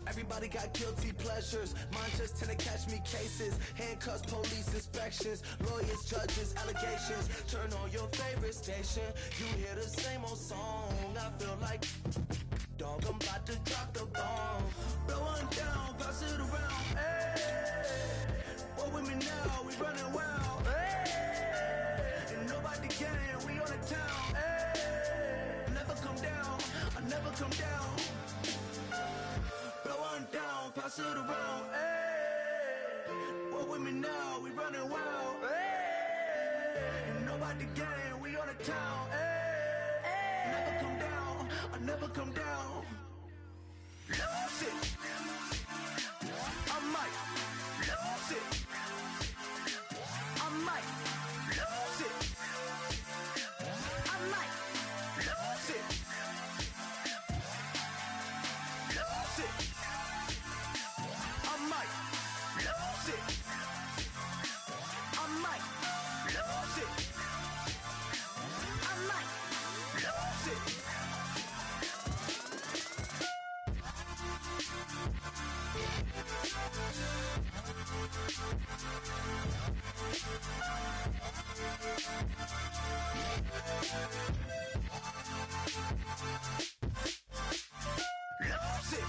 Everybody got guilty pleasures. Mine just tend to catch me cases. Handcuffs, police inspections, lawyers, judges, allegations. Turn on your favorite station. You hear the same old song. I feel like, dog, I'm about to drop the bomb. Blow one down, pass it around. Hey, what with me now? We running wild. Hey, and nobody can. We on the town. Hey, I never come down. I never come down. Down, pass it around, ayy. What with me now? We running wild, ayy. And nobody gang, we on the town, ayy. Never come down, I never come down. Lose it, I might lose it. I might lose it. I might lose it. Lose it. I might lose it. I might lose it. I might lose it. Lose it.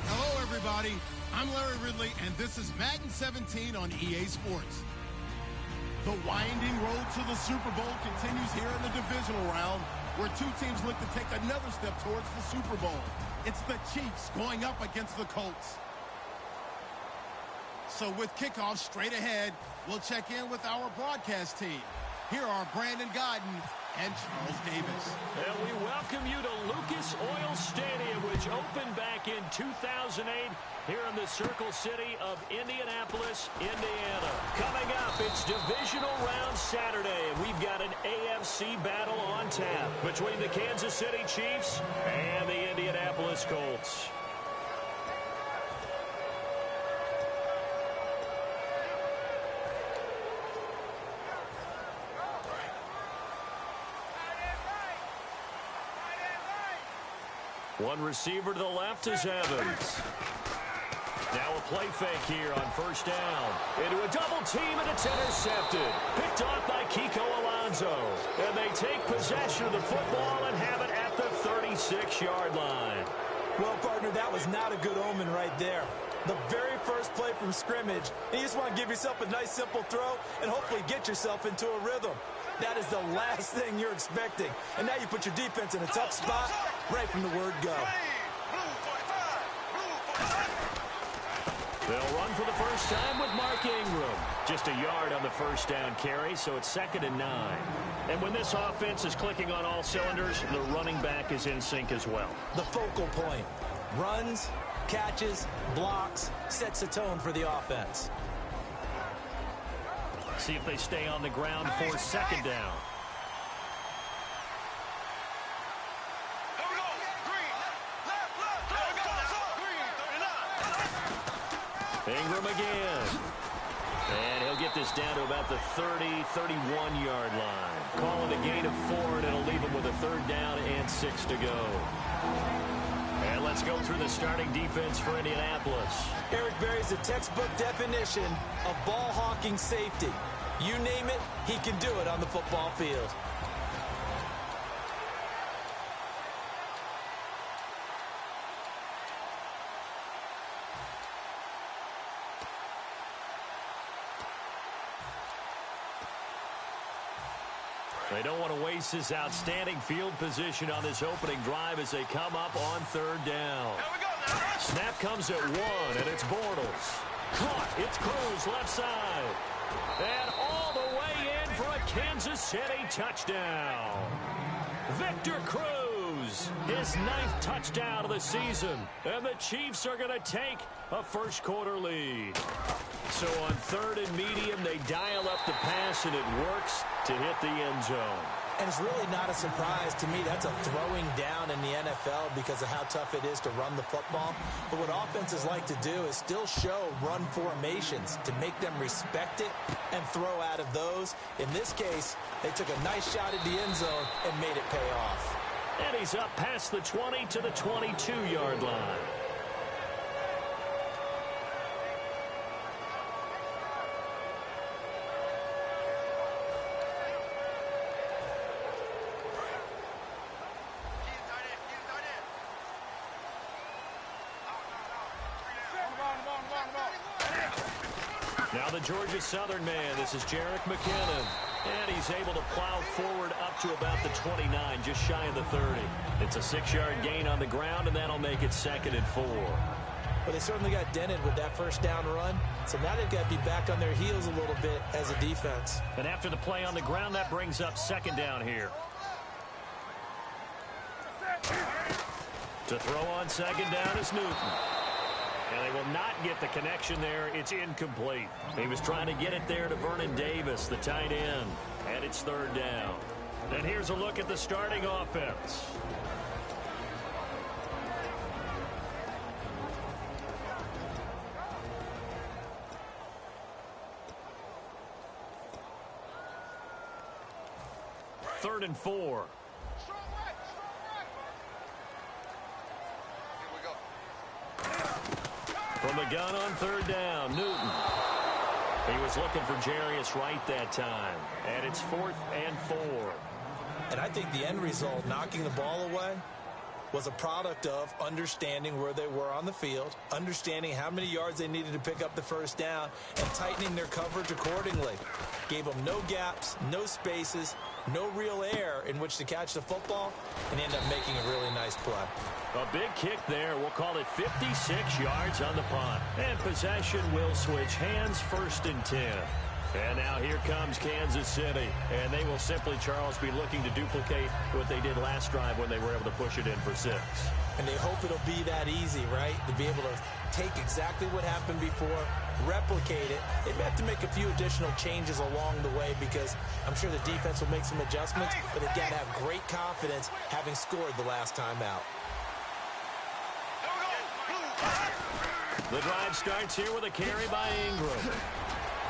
Hello, everybody. I'm Larry Ridley, and this is Madden 17 on EA Sports. The winding road to the Super Bowl continues here in the divisional round, where two teams look to take another step towards the Super Bowl. It's the Chiefs going up against the Colts. So with kickoff straight ahead, we'll check in with our broadcast team. Here are Brandon Godden and Charles Davis. And we welcome you to Lucas Oil Stadium, which opened back in 2008 here in the Circle City of Indianapolis, Indiana. Coming up, it's Divisional Round Saturday, and we've got an AFC battle on tap between the Kansas City Chiefs and the Indianapolis Colts. One receiver to the left is Evans. Now a play fake here on first down. Into a double team, and it's intercepted. Picked off by Kiko Alonso. And they take possession of the football and have it at the 36-yard line. Well, partner, that was not a good omen right there. The very first play from scrimmage, and you just want to give yourself a nice, simple throw and hopefully get yourself into a rhythm. That is the last thing you're expecting. And now you put your defense in a tough spot right from the word go. They'll run for the first time with Mark Ingram. Just a yard on the first down carry, so it's 2nd and 9. And when this offense is clicking on all cylinders, the running back is in sync as well. The focal point. Runs, catches, blocks, sets a tone for the offense. See if they stay on the ground for 2nd down. Ingram again. And he'll get this down to about the 30, 31-yard line. Call it a gain of 4, and it'll leave him with a 3rd down and 6 to go. And let's go through the starting defense for Indianapolis. Eric Berry's a textbook definition of ball-hawking safety. You name it, he can do it on the football field. They don't want to waste his outstanding field position on this opening drive as they come up on 3rd down. Snap comes at 1, and it's Bortles. Caught. It's Cruz left side. And all the way in for a Kansas City touchdown. Victor Cruz, his 9th touchdown of the season. And the Chiefs are going to take a first-quarter lead. So on 3rd and medium, they dial up the pass, and it works to hit the end zone. And it's really not a surprise to me. That's a throwing down in the NFL because of how tough it is to run the football. But what offenses like to do is still show run formations to make them respect it and throw out of those. In this case, they took a nice shot at the end zone and made it pay off. And he's up past the 20 to the 22-yard line. Now the Georgia Southern man, this is Jerick McKinnon. And he's able to plow forward up to about the 29, just shy of the 30. It's a 6-yard gain on the ground, and that'll make it 2nd and 4. Well, they certainly got dented with that first down run. So now they've got to be back on their heels a little bit as a defense. And after the play on the ground, that brings up 2nd down here. To throw on 2nd down is Newton. And they will not get the connection there. It's incomplete. He was trying to get it there to Vernon Davis, the tight end. And it's 3rd down. And here's a look at the starting offense. Third and 4. From the gun on 3rd down, Newton. He was looking for Jarius Wright that time. And it's 4th and 4. And I think the end result, knocking the ball away, was a product of understanding where they were on the field, understanding how many yards they needed to pick up the first down, and tightening their coverage accordingly. Gave them no gaps, no spaces, no real air in which to catch the football, and end up making a really nice play. A big kick there. We'll call it 56 yards on the punt. And possession will switch hands, 1st and 10. And now here comes Kansas City. And they will simply, Charles, be looking to duplicate what they did last drive when they were able to push it in for 6. And they hope it'll be that easy, right? To be able to take exactly what happened before, replicate it. They may have to make a few additional changes along the way because I'm sure the defense will make some adjustments, but they've got to have great confidence having scored the last time out. The drive starts here with a carry by Ingram.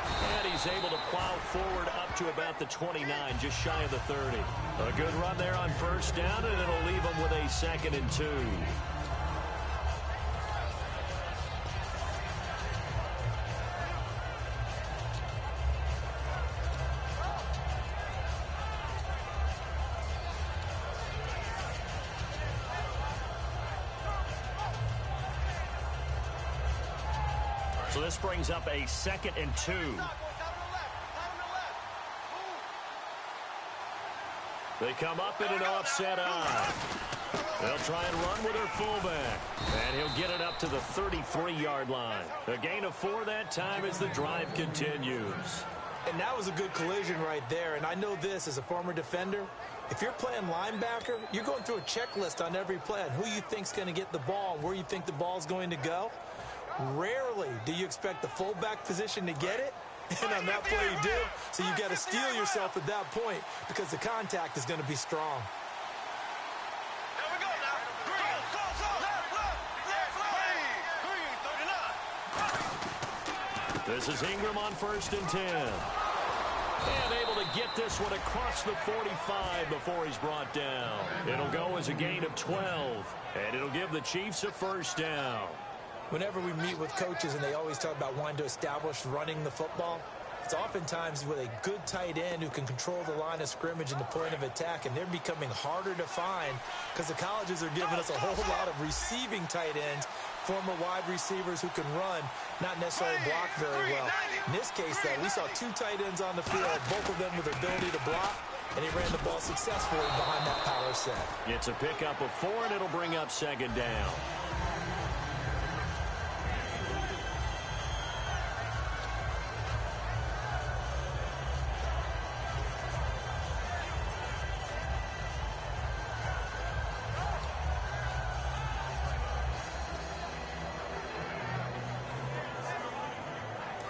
And he's able to plow forward up to about the 29, just shy of the 30. A good run there on 1st down, and it'll leave him with a 2nd and 2. So this brings up a 2nd and 2. They come up in an offset eye. They'll try and run with their fullback. And he'll get it up to the 33-yard line. A gain of 4 that time as the drive continues. And that was a good collision right there. And I know this as a former defender. If you're playing linebacker, you're going through a checklist on every play on who you think's going to get the ball, where you think the ball's going to go. Rarely do you expect the fullback position to get it, and on that play you did, so you've got to steel yourself at that point because the contact is going to be strong. This is Ingram on 1st and 10. And able to get this one across the 45 before he's brought down. It'll go as a gain of 12, and it'll give the Chiefs a 1st down. Whenever we meet with coaches and they always talk about wanting to establish running the football, it's oftentimes with a good tight end who can control the line of scrimmage and the point of attack, and they're becoming harder to find because the colleges are giving us a whole lot of receiving tight ends, former wide receivers who can run, not necessarily block very well. In this case, though, we saw 2 tight ends on the field, both of them with the ability to block, and he ran the ball successfully behind that power set. It's a pickup of 4, and it'll bring up 2nd down.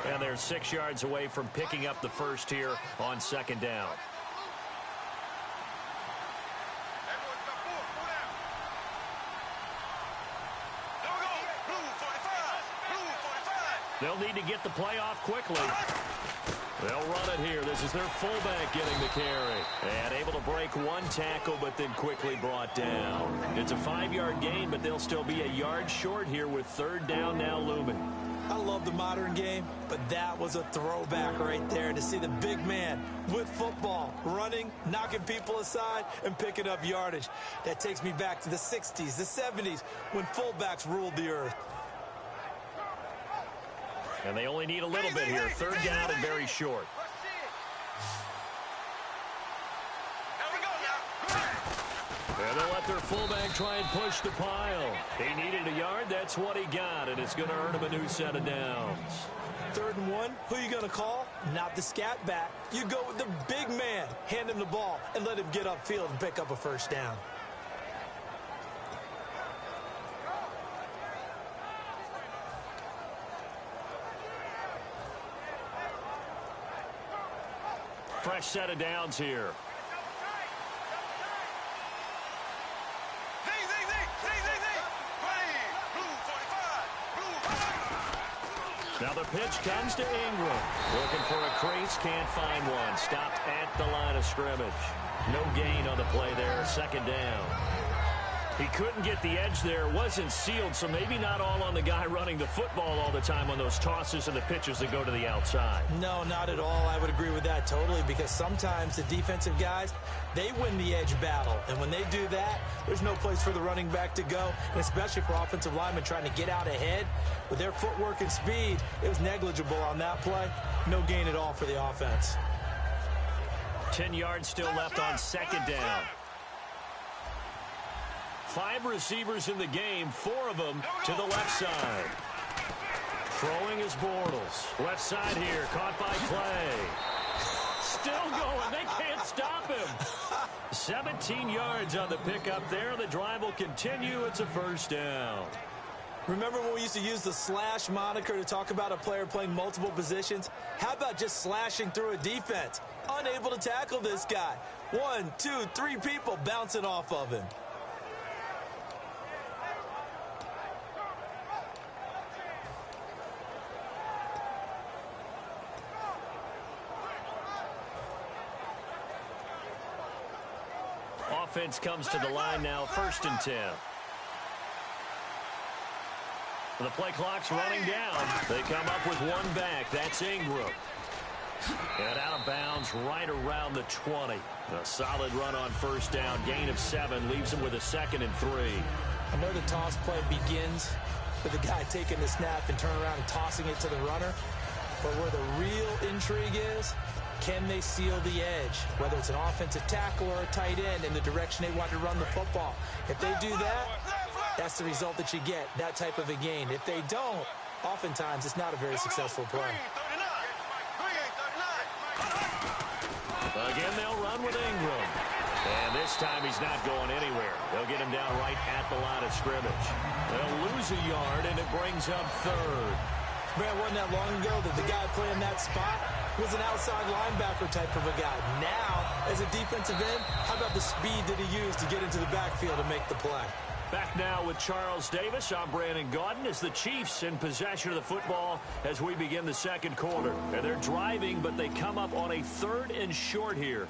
And they're 6 yards away from picking up the 1st here on 2nd down. They'll need to get the play off quickly. They'll run it here. This is their fullback getting the carry. And able to break one tackle, but then quickly brought down. It's a 5-yard gain, but they'll still be a yard short here with third down now looming. I love the modern game, but that was a throwback right there to see the big man with football, running, knocking people aside, and picking up yardage. That takes me back to the 60s, the 70s, when fullbacks ruled the earth. And they only need a little bit here. Third down and very short. And they'll let their fullback try and push the pile. He needed a yard. That's what he got, and it's going to earn him a new set of downs. 3rd and 1, who you going to call? Not the scat back. You go with the big man. Hand him the ball and let him get upfield and pick up a first down. Fresh set of downs here. Now the pitch comes to Ingram. Looking for a crease, can't find one. Stopped at the line of scrimmage. No gain on the play there, 2nd down. He couldn't get the edge there, wasn't sealed, so maybe not all on the guy running the football all the time on those tosses and the pitches that go to the outside. No, not at all. I would agree with that totally, because sometimes the defensive guys, they win the edge battle. And when they do that, there's no place for the running back to go, and especially for offensive linemen trying to get out ahead. With their footwork and speed, it was negligible on that play. No gain at all for the offense. 10 yards still left on 2nd down. 5 receivers in the game, 4 of them to the left side. Throwing is Bortles. Left side here, caught by Clay. Still going, they can't stop him. 17 yards on the pickup there. The drive will continue. It's a first down. Remember when we used to use the slash moniker to talk about a player playing multiple positions? How about just slashing through a defense? Unable to tackle this guy. 1, 2, 3 people bouncing off of him. Offense comes to the line now, 1st and 10. The play clock's running down. They come up with one back. That's Ingram. And out of bounds right around the 20. A solid run on 1st down. Gain of 7 leaves him with a 2nd and 3. I know the toss play begins with the guy taking the snap and turning around and tossing it to the runner. But where the real intrigue is, can they seal the edge? Whether it's an offensive tackle or a tight end in the direction they want to run the football. If they do that, that's the result that you get, that type of a gain. If they don't, oftentimes it's not a very successful play. Again, they'll run with Ingram. And this time he's not going anywhere. They'll get him down right at the line of scrimmage. They'll lose a yard, and it brings up 3rd. Man, wasn't that long ago that the guy playing that spot was an outside linebacker type of a guy. Now, as a defensive end, how about the speed that he used to get into the backfield and make the play? Back now with Charles Davis. I'm Brandon Gaudin as the Chiefs in possession of the football as we begin the 2nd quarter. And they're driving, but they come up on a 3rd and short here.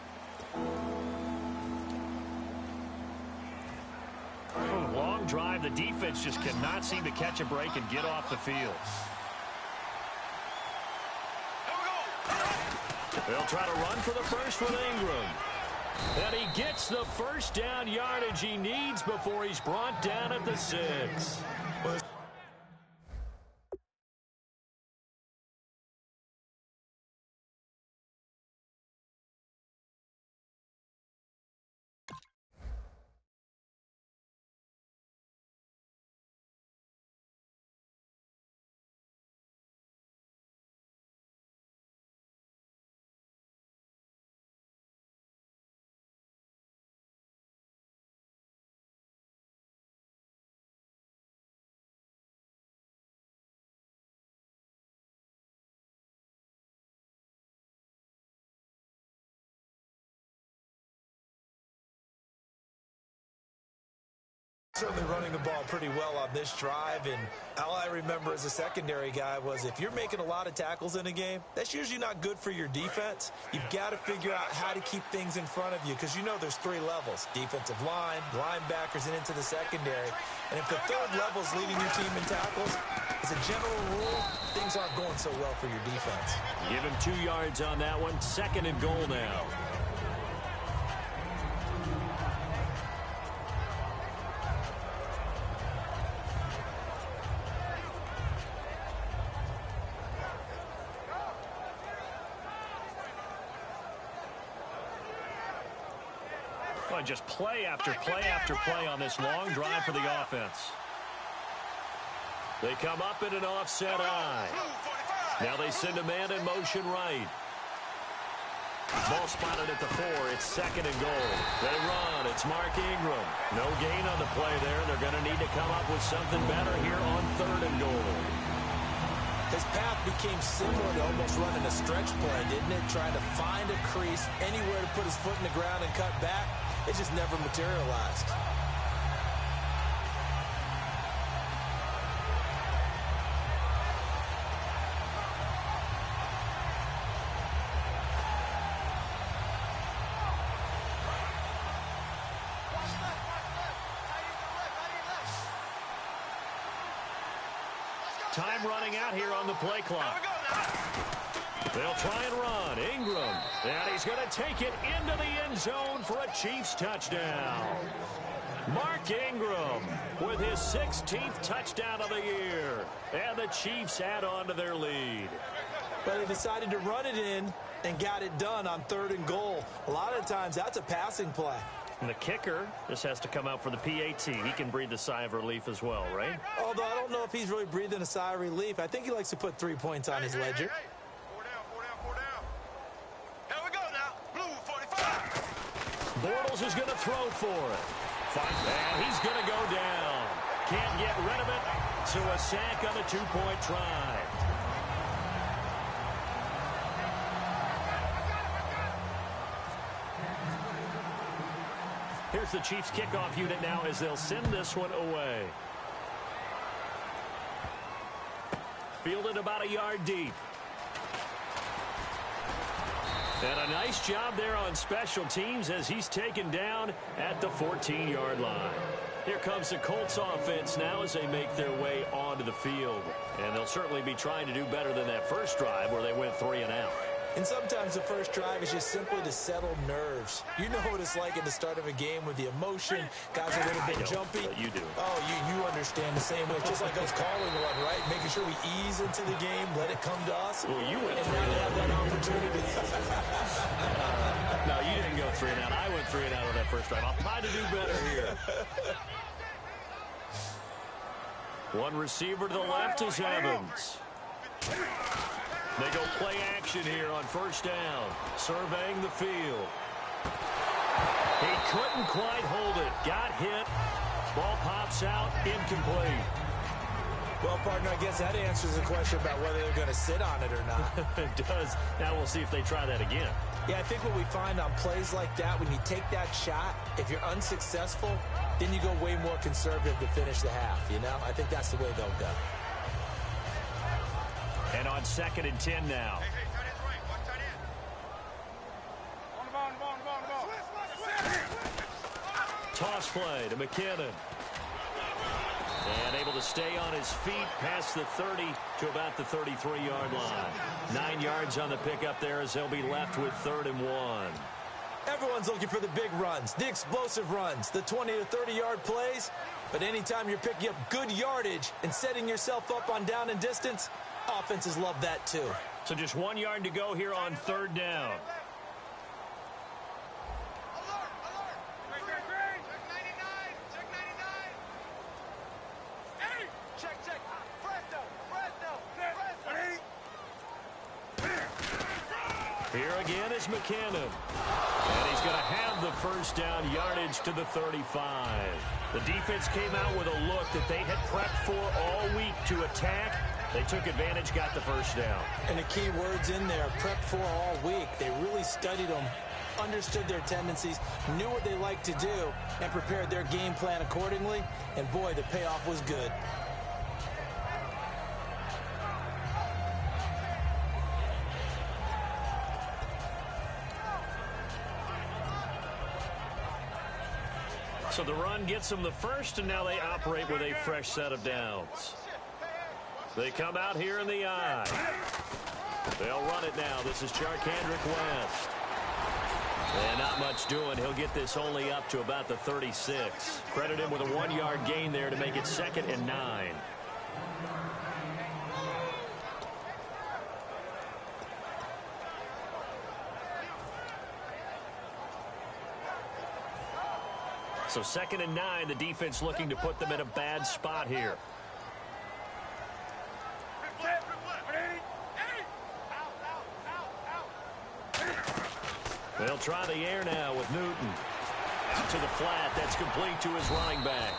Long drive. The defense just cannot seem to catch a break and get off the field. They'll try to run for the first with Ingram. And he gets the first down yardage he needs before he's brought down at the 6. Certainly running the ball pretty well on this drive, and all I remember as a secondary guy was if you're making a lot of tackles in a game, that's usually not good for your defense. You've got to figure out how to keep things in front of you because you know there's three levels: defensive line, linebackers, and into the secondary. And if the third level is leading your team in tackles, as a general rule, things aren't going so well for your defense. Give him 2 yards on that one. 2nd and goal now. Just play after play after play on this long drive for the offense. They come up in an offset eye. Now they send a man in motion right. Ball spotted at the 4. It's 2nd and goal. They run. It's Mark Ingram. No gain on the play there. They're going to need to come up with something better here on 3rd and goal. His path became similar to almost running a stretch play, didn't it? Trying to find a crease, anywhere to put his foot in the ground and cut back. It just never materialized. Time running out here on the play clock. They'll try and run. Ingram. And he's going to take it into the end zone for a Chiefs touchdown. Mark Ingram with his 16th touchdown of the year. And the Chiefs add on to their lead. But they decided to run it in and got it done on 3rd and goal. A lot of times that's a passing play. And the kicker just has to come out for the PAT. He can breathe a sigh of relief as well, right? Although I don't know if he's really breathing a sigh of relief. I think he likes to put 3 points on his ledger. Bortles is going to throw for it. And he's going to go down. Can't get rid of it. So a sack on the 2-point try. Here's the Chiefs kickoff unit now as they'll send this one away. Fielded about a yard deep. And a nice job there on special teams as he's taken down at the 14-yard line. Here comes the Colts offense now as they make their way onto the field. And they'll certainly be trying to do better than that first drive where they went 3 and out. And sometimes the first drive is just simply to settle nerves. You know what it's like at the start of a game with the emotion. Guys are a little bit jumpy. You do. Oh, you understand the same way. It's just like us calling one, right? Making sure we ease into the game, let it come to us. Well, you went and now they have that opportunity. No, you didn't go 3 and out. I went 3 and out on that first drive. I'll try to do better here. One receiver to the left is Evans. They go play action here on first down, surveying the field. He couldn't quite hold it. Got hit. Ball pops out, incomplete. Well, partner, I guess that answers the question about whether they're going to sit on it or not. It does. Now we'll see if they try that again. Yeah, I think what we find on plays like that, when you take that shot, if you're unsuccessful, then you go way more conservative to finish the half, you know? I think that's the way they'll go. And on 2nd and 10 now. Toss play to McKinnon. And able to stay on his feet past the 30 to about the 33-yard line. 9 yards on the pickup there as they'll be left with 3rd and 1. Everyone's looking for the big runs, the explosive runs, the 20 to 30-yard plays. But anytime you're picking up good yardage and setting yourself up on down and distance, offenses love that too. So just 1 yard to go here on 3rd down. Here again is McKinnon. And he's going to have the first down yardage to the 35. The defense came out with a look that they had prepped for all week to attack. They took advantage, got the first down. And the key words in there, prep for all week. They really studied them understood their tendencies, knew what they liked to do, and prepared their game plan accordingly. And boy, the payoff was good. So the run gets them the first, and now they operate with a fresh set of downs. They come out here in the eye. They'll run it now. This is Charkandrick West. And not much doing. He'll get this only up to about the 36. Credit him with a 1-yard gain there to make it 2nd and 9. So 2nd and 9, the defense looking to put them in a bad spot here. They'll try the air now with Newton. Out to the flat. That's complete to his running back.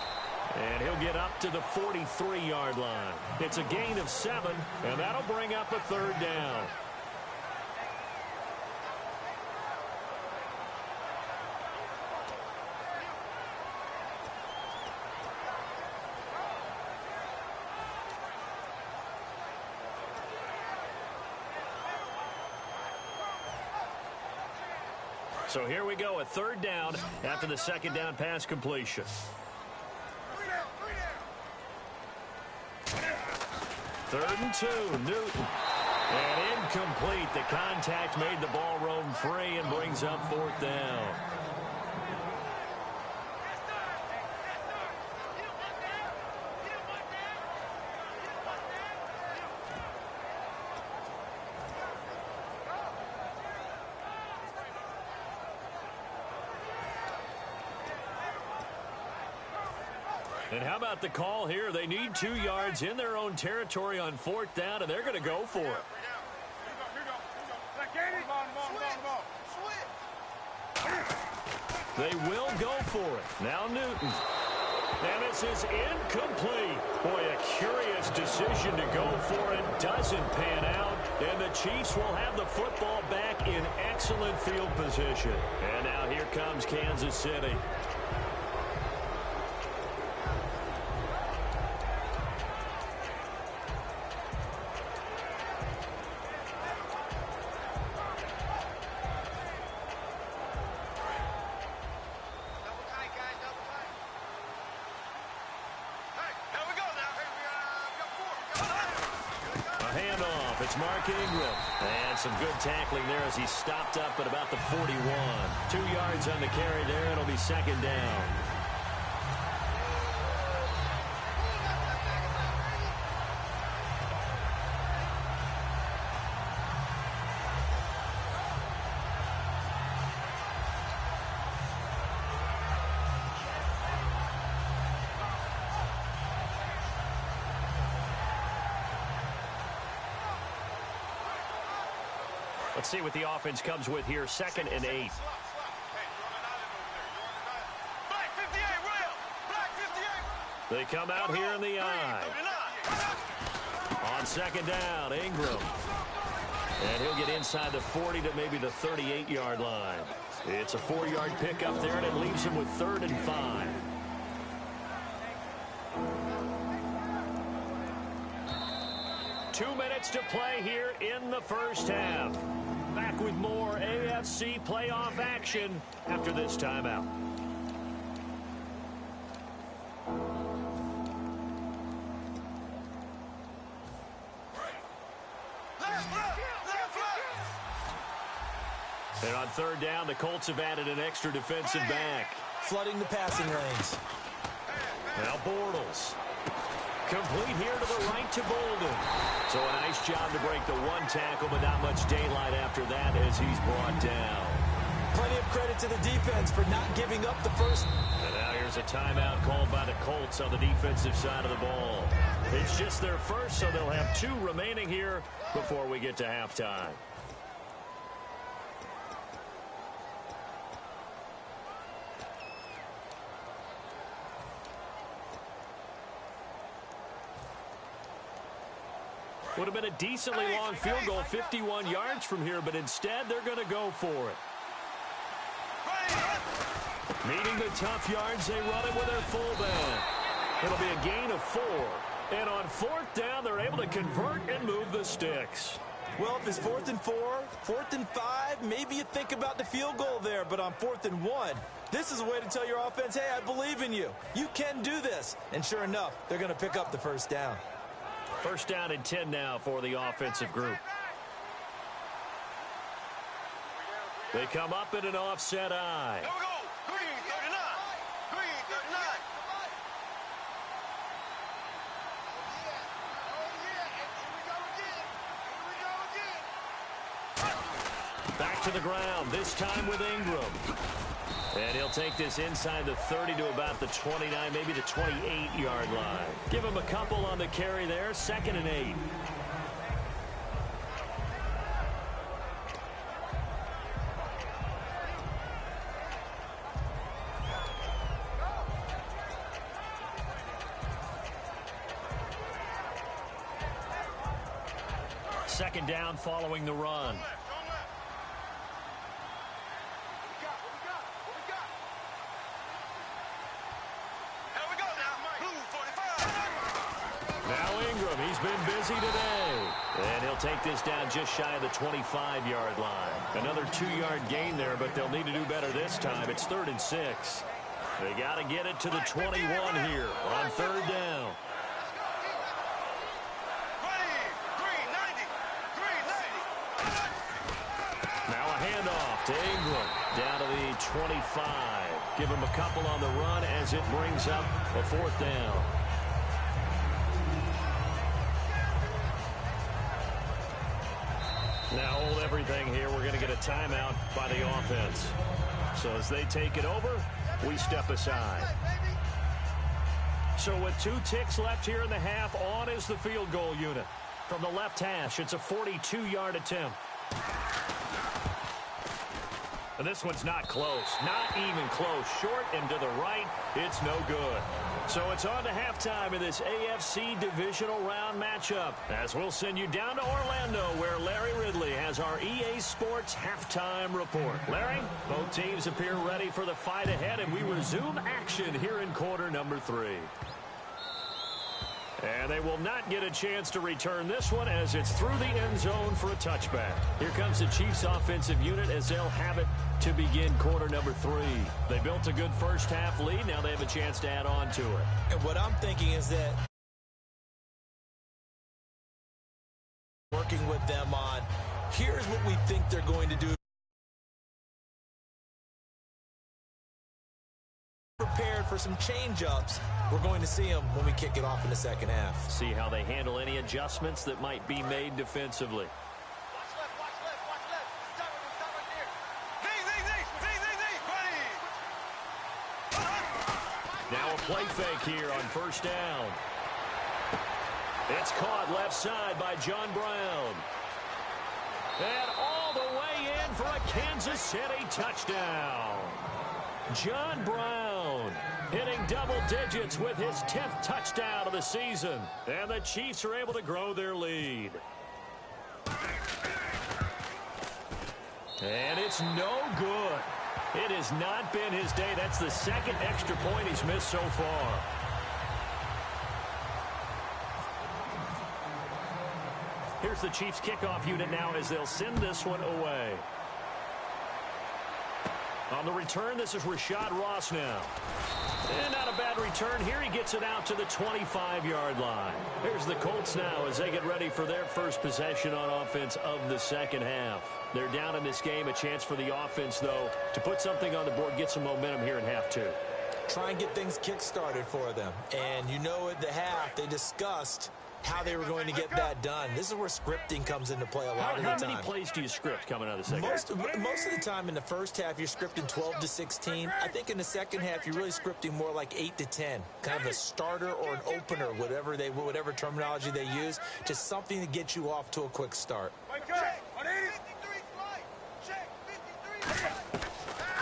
And he'll get up to the 43-yard line. It's a gain of 7, and that'll bring up a 3rd down. So here we go, a 3rd down after the 2nd down pass completion. 3rd and 2, Newton. And incomplete. The contact made the ball roam free and brings up 4th down. And how about the call here? They need 2 yards in their own territory on 4th down, and they're going to go for it. They will go for it. Now Newton. And this is incomplete. Boy, a curious decision to go for it. Doesn't pan out. And the Chiefs will have the football back in excellent field position. And now here comes Kansas City. Some good tackling there as he stopped up at about the 41. 2 yards on the carry there. It'll be 2nd down. Let's see what the offense comes with here. 2nd and 8. They come out here in the eye. On 2nd down, Ingram. And he'll get inside the 40 to maybe the 38-yard line. It's a 4-yard pickup there, and it leaves him with 3rd and 5. Two minutes to play here in the first half. Back with more AFC playoff action after this timeout. And on 3rd down, the Colts have added an extra defensive back. Flooding the passing lanes. Now Bortles. Complete here to the right to Bolden. So a nice job to break the 1 tackle, but not much daylight after that as he's brought down. Plenty of credit to the defense for not giving up the first. And now here's a timeout called by the Colts on the defensive side of the ball. It's just their first, so they'll have 2 remaining here before we get to halftime. Would have been a decently long field goal, 51 yards from here, but instead they're going to go for it. Needing the tough yards, they run it with their fullback. It'll be a gain of 4. And on 4th down, they're able to convert and move the sticks. Well, if it's 4th and 4, 4th and 5, maybe you think about the field goal there. But on 4th and 1, this is a way to tell your offense, hey, I believe in you. You can do this. And sure enough, they're going to pick up the first down. First down and 10 now for the offensive group. They come up in an offset eye. Here we go. Green 39. Green 39. Back to the ground, this time with Ingram. And he'll take this inside the 30 to about the 29, maybe the 28-yard line. Give him a couple on the carry there, 2nd and 8. Second down following the run. Now Ingram, he's been busy today. And he'll take this down just shy of the 25-yard line. Another 2-yard gain there, but they'll need to do better this time. It's 3rd and 6. They got to get it to the 21 here on 3rd down. Now a handoff to Ingram down to the 25. Give him a couple on the run as it brings up a 4th down. Now hold everything here. We're going to get a timeout by the offense. So as they take it over, we step aside. So with 2 ticks left here in the half, on is the field goal unit. From the left hash, it's a 42-yard attempt. And this one's not close. Not even close. Short and to the right, it's no good. So it's on to halftime in this AFC divisional round matchup, as we'll send you down to Orlando, where Larry Ridley has our EA Sports halftime report. Larry, both teams appear ready for the fight ahead, and we resume action here in quarter number 3. And they will not get a chance to return this one as it's through the end zone for a touchback. Here comes the Chiefs offensive unit as they'll have it to begin quarter number 3. They built a good first half lead. Now they have a chance to add on to it. And what I'm thinking is that working with them on, here's what we think they're going to do. Prepared for some change-ups. We're going to see them when we kick it off in the second half. See how they handle any adjustments that might be made defensively. Now a play fake here on first down. It's caught left side by John Brown. And all the way in for a Kansas City touchdown. John Brown hitting double digits with his 10th touchdown of the season. And the Chiefs are able to grow their lead. And it's no good. It has not been his day. That's the second extra point he's missed so far. Here's the Chiefs kickoff unit now as they'll send this one away. On the return, this is Rashad Ross now. And not a bad return. Here he gets it out to the 25-yard line. Here's the Colts now as they get ready for their first possession on offense of the second half. They're down in this game. A chance for the offense, though, to put something on the board, get some momentum here in half 2. Try and get things kick-started for them. And you know at the half, they discussed how they were going to get that done. This is where scripting comes into play a lot of the time. How many plays do you script coming out of the second half? Most of the time in the first half, you're scripting 12 to 16. I think in the second half, you're really scripting more like 8 to 10. Kind of a starter or an opener, whatever terminology they use. Just something to get you off to a quick start.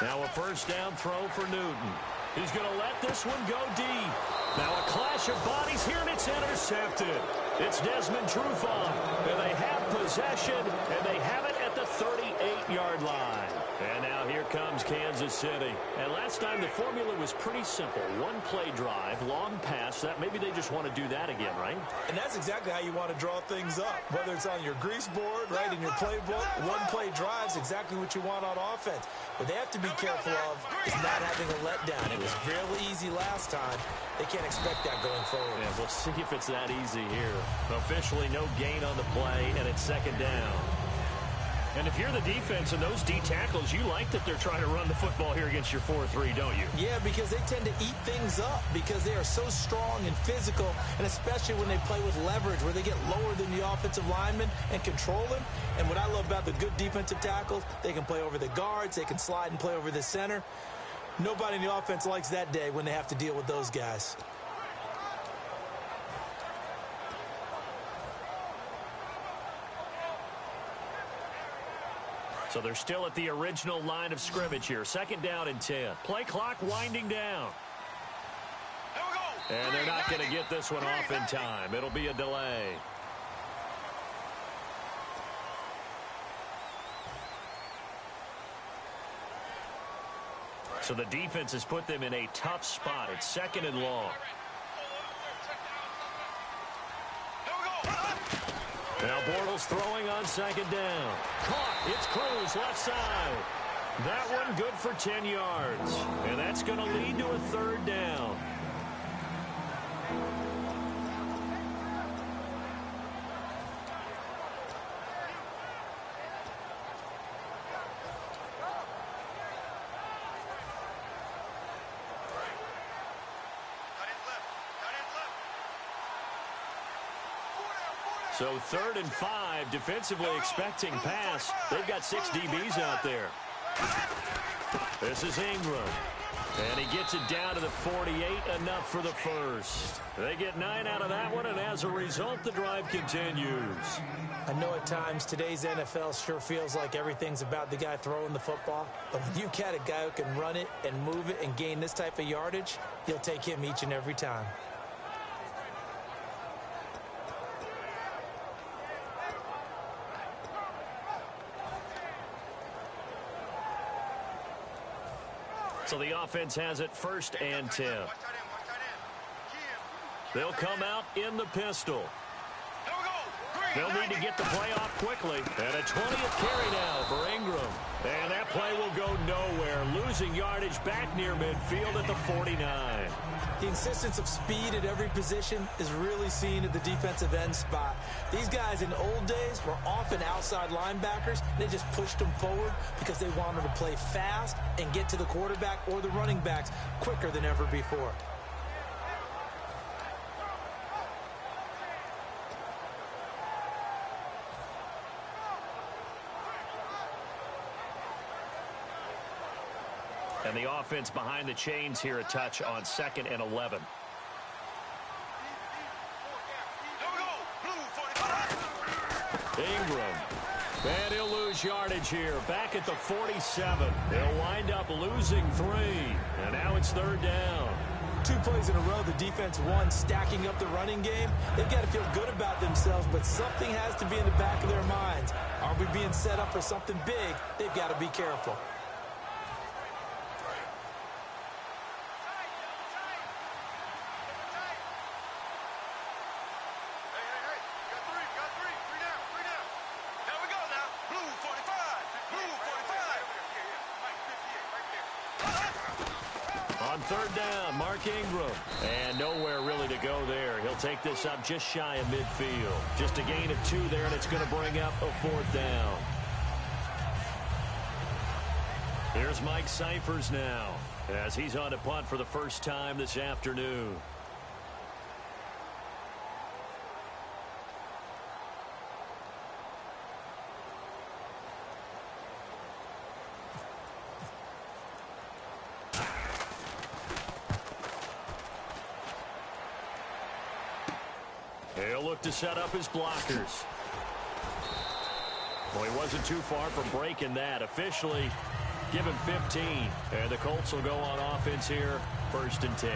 Now a first down throw for Newton. He's going to let this one go deep. Now a clash of bodies here, and it's intercepted. It's Desmond Trufant, and they have possession, and they have it at at the 38-yard line. And now here comes Kansas City. And last time the formula was pretty simple. One-play drive, long pass. That maybe they just want to do that again, right? And that's exactly how you want to draw things up. Whether it's on your grease board, right, in your playbook, one-play drive's exactly what you want on offense. What they have to be careful of is not having a letdown. It was real easy last time. They can't expect that going forward. Yeah, we'll see if it's that easy here. Officially no gain on the play, and it's second down. And if you're the defense and those D tackles, you like that they're trying to run the football here against your 4-3, don't you? Yeah, because they tend to eat things up because they are so strong and physical, and especially when they play with leverage where they get lower than the offensive lineman and control him. And what I love about the good defensive tackles, they can play over the guards, they can slide and play over the center. Nobody in the offense likes that day when they have to deal with those guys. So they're still at the original line of scrimmage here. Second down and 10. Play clock winding down. And they're not going to get this one off in time. It'll be a delay. So the defense has put them in a tough spot. It's second and long. Now Bortles throwing on second down. Caught. It's Cruz left side. That one good for 10 yards. And that's going to lead to a third down. So 3rd and 5, defensively expecting pass. They've got 6 DBs out there. This is Ingram. And he gets it down to the 48, enough for the first. They get 9 out of that one, and as a result, the drive continues. I know at times today's NFL sure feels like everything's about the guy throwing the football. But when you got a guy who can run it and move it and gain this type of yardage, you'll take him each and every time. So the offense has it 1st and 10. They'll come out in the pistol. They'll need to get the play off quickly. And a 20th carry now for Ingram. And that play will go nowhere. Losing yardage back near midfield at the 49. The insistence of speed at every position is really seen at the defensive end spot. These guys in old days were often outside linebackers. They just pushed them forward because they wanted to play fast and get to the quarterback or the running backs quicker than ever before. And the offense behind the chains here a touch on 2nd and 11. Ingram. And he'll lose yardage here. Back at the 47. They'll wind up losing 3. And now it's 3rd down. 2 plays in a row, the defense won, stacking up the running game. They've got to feel good about themselves, but something has to be in the back of their minds. Are we being set up for something big? They've got to be careful. On 3rd down, Mark Ingram. And nowhere really to go there. He'll take this up just shy of midfield. Just a gain of 2 there, and it's going to bring up a 4th down. Here's Mike Cyphers now, as he's on to punt for the first time this afternoon. He'll look to set up his blockers. Well, he wasn't too far from breaking that. Officially given 15. And the Colts will go on offense here, 1st and 10.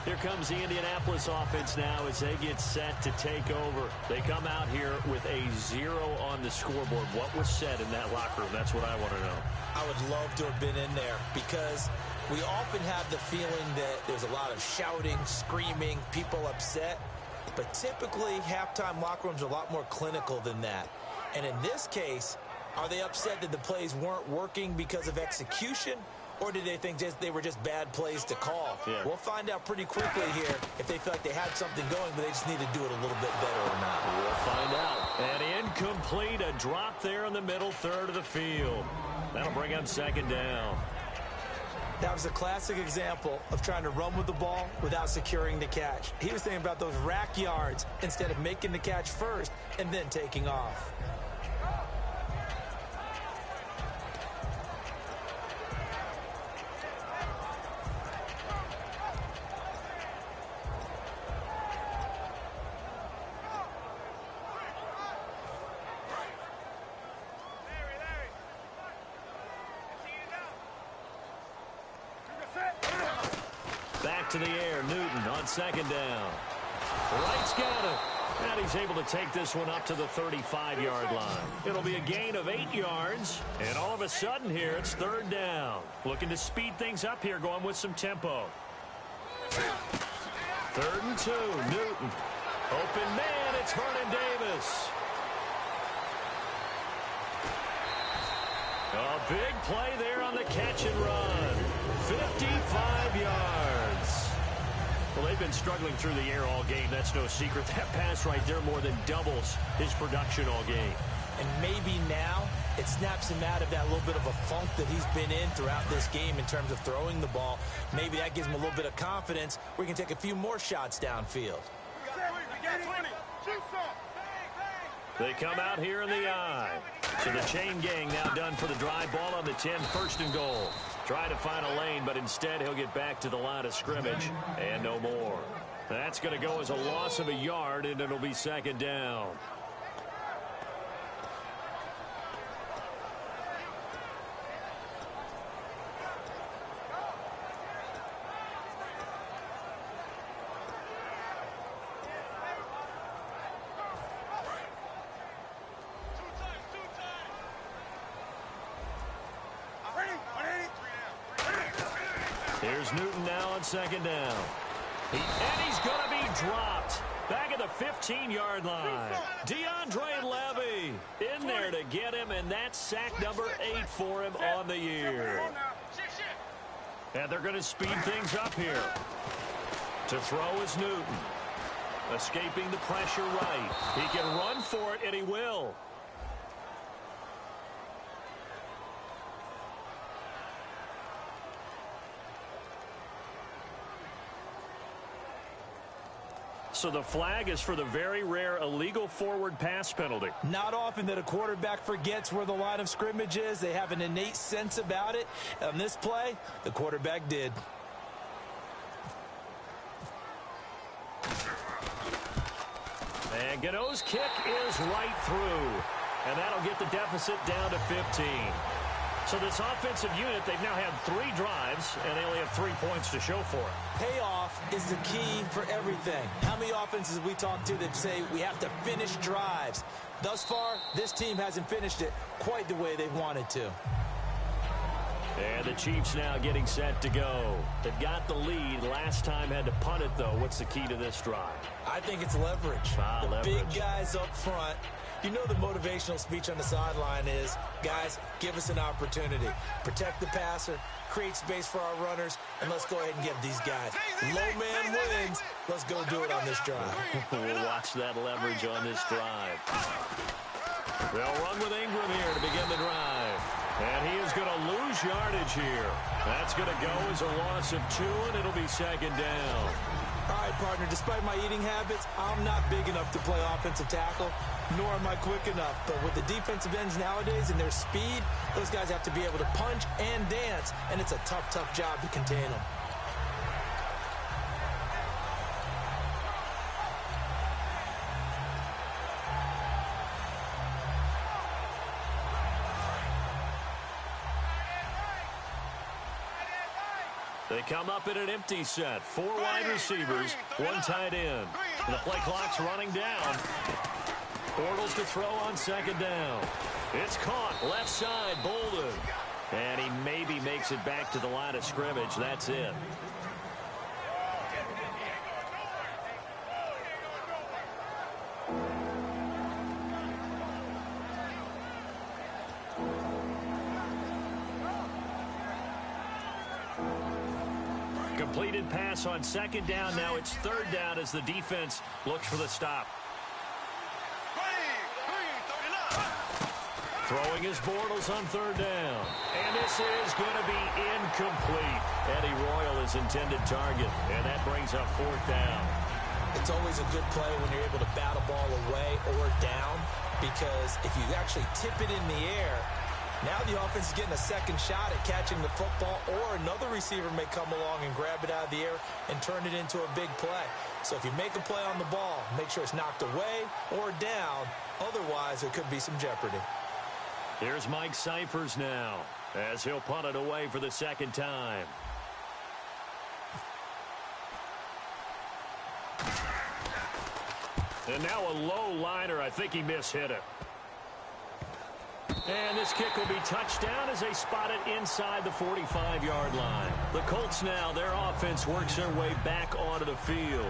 Here comes the Indianapolis offense now as they get set to take over. They come out here with a 0 on the scoreboard. What was said in that locker room? That's what I want to know. I would love to have been in there because we often have the feeling that there's a lot of shouting, screaming, people upset. But typically, halftime locker rooms are a lot more clinical than that. And in this case, are they upset that the plays weren't working because of execution? Or did they think they were just bad plays to call? Yeah. We'll find out pretty quickly here if they feel like they had something going, but they just need to do it a little bit better or not. We'll find out. And incomplete, a drop there in the middle third of the field. That'll bring up second down. That was a classic example of trying to run with the ball without securing the catch. He was thinking about those rack yards instead of making the catch first and then taking off. Back to the air, Newton on second down. Wright's got it. And he's able to take this one up to the 35-yard line. It'll be a gain of 8 yards. And all of a sudden here, it's third down. Looking to speed things up here, going with some tempo. 3rd and 2, Newton. Open man, it's Vernon Davis. A big play there on the catch and run. 55 yards. Well, they've been struggling through the air all game. That's no secret. That pass right there more than doubles his production all game. And maybe now it snaps him out of that little bit of a funk that he's been in throughout this game in terms of throwing the ball. Maybe that gives him a little bit of confidence where he can take a few more shots downfield. They come out here in the I. So the chain gang now done for the drive. Ball on the 10, 1st and goal. Try to find a lane, but instead he'll get back to the line of scrimmage and no more. That's going to go as a loss of a yard, and it'll be second down. Here's Newton now on second down. And he's going to be dropped. Back at the 15-yard line. DeAndre Levy in there to get him, and that's sack number 8 for him on the year. And they're going to speed things up here. To throw is Newton. Escaping the pressure right. He can run for it, and he will. So the flag is for the very rare illegal forward pass penalty. Not often that a quarterback forgets where the line of scrimmage is. They have an innate sense about it. On this play, the quarterback did. And Gano's kick is right through. And that'll get the deficit down to 15. So this offensive unit, they've now had 3 drives, and they only have 3 points to show for it. Payoff is the key for everything. How many offenses have we talked to that say we have to finish drives? Thus far, this team hasn't finished it quite the way they've wanted to. And the Chiefs now getting set to go. They've got the lead. Last time had to punt it, though. What's the key to this drive? I think it's leverage. The big guys up front. You know the motivational speech on the sideline is, guys, give us an opportunity. Protect the passer, create space for our runners, and let's go ahead and give these guys. Low man wins. Let's go do it on this drive. We'll watch that leverage on this drive. They'll run with Ingram here to begin the drive. And he is going to lose yardage here. That's going to go as a loss of 2, and it'll be second down. All right, partner, despite my eating habits, I'm not big enough to play offensive tackle, nor am I quick enough. But with the defensive ends nowadays and their speed, those guys have to be able to punch and dance, and it's a tough, tough job to contain them. They come up in an empty set. 4 wide receivers, 1 tight end. The play clock's running down. Bortles to throw on 2nd down. It's caught left side, Bolden. And he maybe makes it back to the line of scrimmage. That's it. Completed pass on 2nd down. Now it's 3rd down as the defense looks for the stop. Throwing his Bortles on 3rd down. And this is going to be incomplete. Eddie Royal is intended target. And that brings up 4th down. It's always a good play when you're able to bat a ball away or down, because if you actually tip it in the air, now the offense is getting a second shot at catching the football, or another receiver may come along and grab it out of the air and turn it into a big play. So if you make a play on the ball, make sure it's knocked away or down. Otherwise, there could be some jeopardy. Here's Mike Cyphers now as he'll punt it away for the 2nd time. And now a low liner. I think he mishit it. And this kick will be touched down as they spot it inside the 45-yard line. The Colts now, their offense works their way back onto the field.